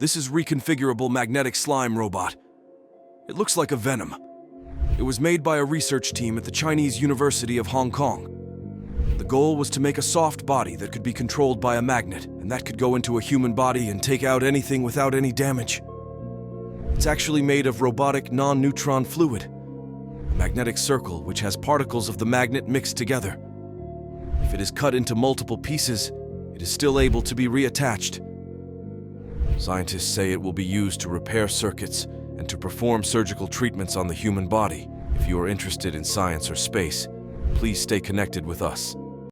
This is reconfigurable magnetic slime robot. It looks like a venom. It was made by a research team at the Chinese University of Hong Kong. The goal was to make a soft body that could be controlled by a magnet, and that could go into a human body and take out anything without any damage. It's actually made of robotic non-neutron fluid, a magnetic circle which has particles of the magnet mixed together. If it is cut into multiple pieces, it is still able to be reattached. Scientists say it will be used to repair circuits and to perform surgical treatments on the human body. If you are interested in science or space, please stay connected with us.